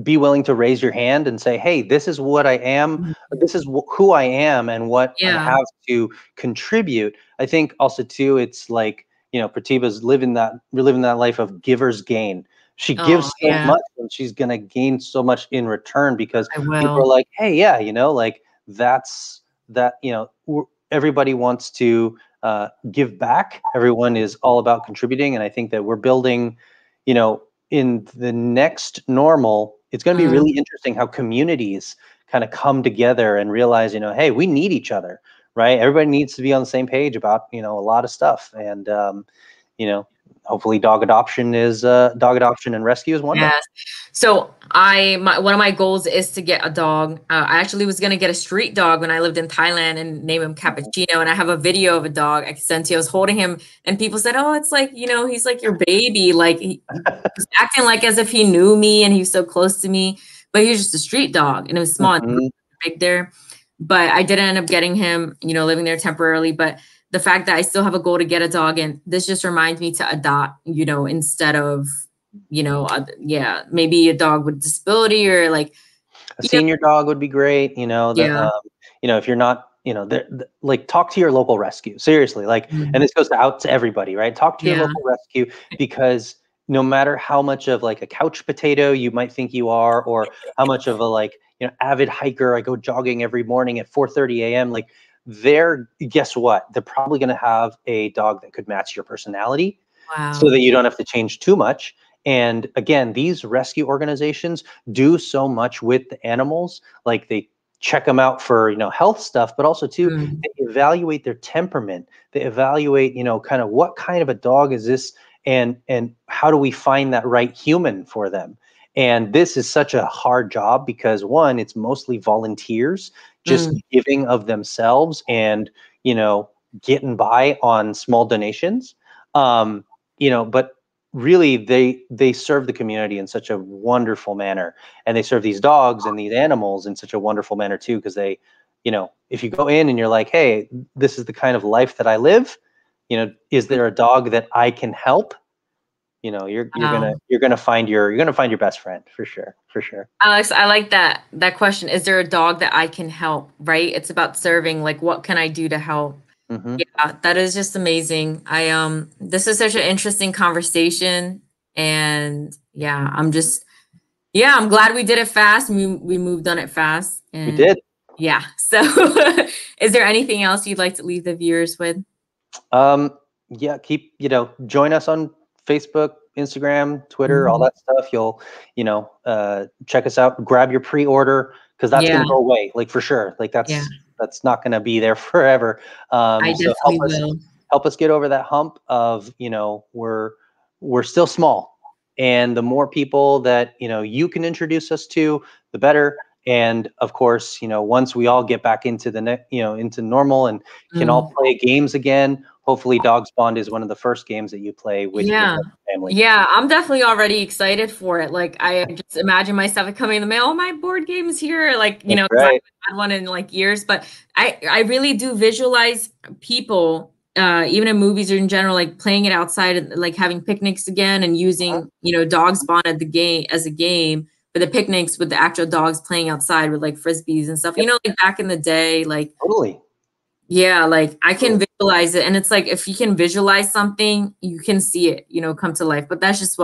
be willing to raise your hand and say, hey, this is what I am. This is who I am and what I have to contribute. I think also too, it's like, Pratibha's living that life of giver's gain. She gives so much and she's going to gain so much in return because people are like, hey, yeah, like that's that, everybody wants to give back. Everyone is all about contributing. And I think that we're building, in the next normal, it's going to be really interesting how communities kind of come together and realize, hey, we need each other, right? Everybody needs to be on the same page about, a lot of stuff. And, hopefully dog adoption and rescue is one day. Yes. So one of my goals is to get a dog. I actually was going to get a street dog when I lived in Thailand and name him Cappuccino. And I have a video of a dog I sent you. I was holding him and people said, oh, it's like, he's like your baby. Like he was acting like as if he knew me and he was so close to me, but he was just a street dog and it was small and big there. But I didn't end up getting him, living there temporarily. But the fact that I still have a goal to get a dog, and this just reminds me to adopt, instead of, maybe a dog with disability or like a senior dog would be great. If you're not, like talk to your local rescue, seriously, like, and this goes out to everybody, right? Talk to your local rescue, because no matter how much of like a couch potato you might think you are, or how much of a like, avid hiker, I go jogging every morning at 4:30 a.m. like, guess what? They're probably going to have a dog that could match your personality, so that you don't have to change too much. And again, these rescue organizations do so much with the animals. Like they check them out for, health stuff, but also too, they evaluate their temperament. They evaluate, kind of what kind of a dog is this, and how do we find that right human for them? And this is such a hard job because one, it's mostly volunteers just giving of themselves and, getting by on small donations. But really they serve the community in such a wonderful manner, and they serve these dogs and these animals in such a wonderful manner too, because they, if you go in and you're like, hey, this is the kind of life that I live, is there a dog that I can help? You're gonna find your best friend for sure. Alex, I like that question. Is there a dog that I can help? Right? It's about serving. Like, what can I do to help? Yeah, that is just amazing. This is such an interesting conversation, and yeah, I'm just Yeah, I'm glad we did it fast. We moved on it fast. We And did. yeah. So is there anything else you'd like to leave the viewers with? Yeah, keep, join us on Facebook, Instagram, Twitter, all Mhm. that stuff. You'll, check us out, grab your pre-order, because that's going Yeah. to go away, like for sure. Like Yeah. that's not going to be there forever. I So definitely will. help us get over that hump of, we're still small. And the more people that, you can introduce us to, the better. And of course, once we all get back into into normal and can all Mm. play games again, hopefully Dogs Bond is one of the first games that you play with Yeah. the family. Yeah, I'm definitely already excited for it. Like I just imagine myself coming in the mail, oh, my board game's here. Like, That's because I right. haven't had one in like years, but I really do visualize people, even in movies or in general, like playing it outside and like having picnics again and using, Dogs Bond at the game as a game, but the picnics with the actual dogs playing outside with like frisbees and stuff. Yep, Like back in the day, like totally. yeah, like I can Totally. visualize it. And it's like if you can visualize something, you can see it, come to life. But that's just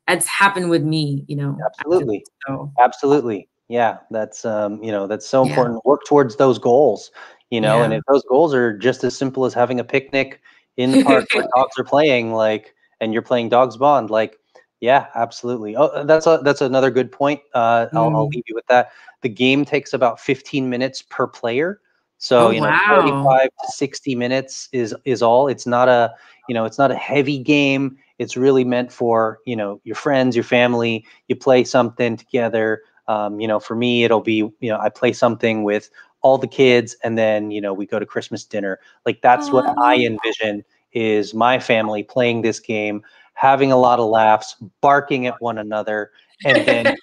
it's happened with me, actually. Absolutely. So Absolutely. Yeah, that's so yeah, important. Work towards those goals, and yeah. if those goals are just as simple as having a picnic in the park where dogs are playing, like, and you're playing Dogs Bond, like, yeah, absolutely. Oh, that's another good point. I'll Mm. leave you with that. The game takes about 15 minutes per player. So, Oh wow. 45 to 60 minutes is all. It's not a heavy game. It's really meant for, your friends, your family. You play something together. For me, it'll be, I play something with all the kids, and then, we go to Christmas dinner. Like, that's what I Oh. envision, is my family playing this game, having a lot of laughs, barking at one another, and then,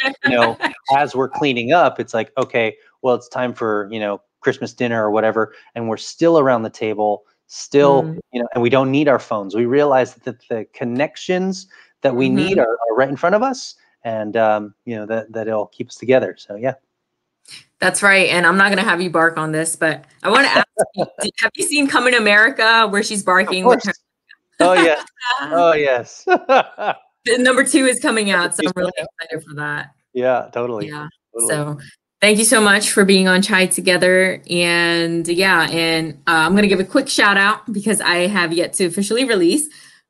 as we're cleaning up, it's like, okay, well, it's time for, Christmas dinner or whatever, and we're still around the table, still, Mm. and we don't need our phones. We realize that the connections that we need Mhm. are right in front of us, and that it'll keep us together. So yeah. That's right. And I'm not gonna have you bark on this, but I want to ask you, have you seen Coming to America where she's Of barking with course. her? Oh yes. Oh yes. The number two is coming Number out, so two's I'm really coming up. excited for that. Yeah, totally. Yeah. Totally. So thank you so much for being on Chai Together. And yeah, and I'm going to give a quick shout out because I have yet to officially release,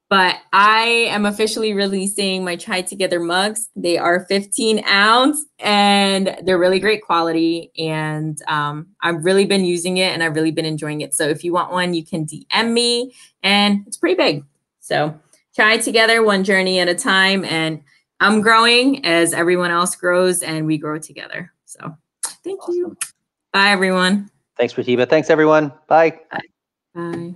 but I am officially releasing my Chai Together mugs. They are 15 ounce and they're really great quality. And I've really been using it and I've really been enjoying it. So if you want one, you can DM me and it's pretty big. So Chai Together, one journey at a time. And I'm growing as everyone else grows and we grow together. So thank you. Awesome. Bye, everyone. Thanks, Pratiba. Thanks, everyone. Bye. Bye. Bye.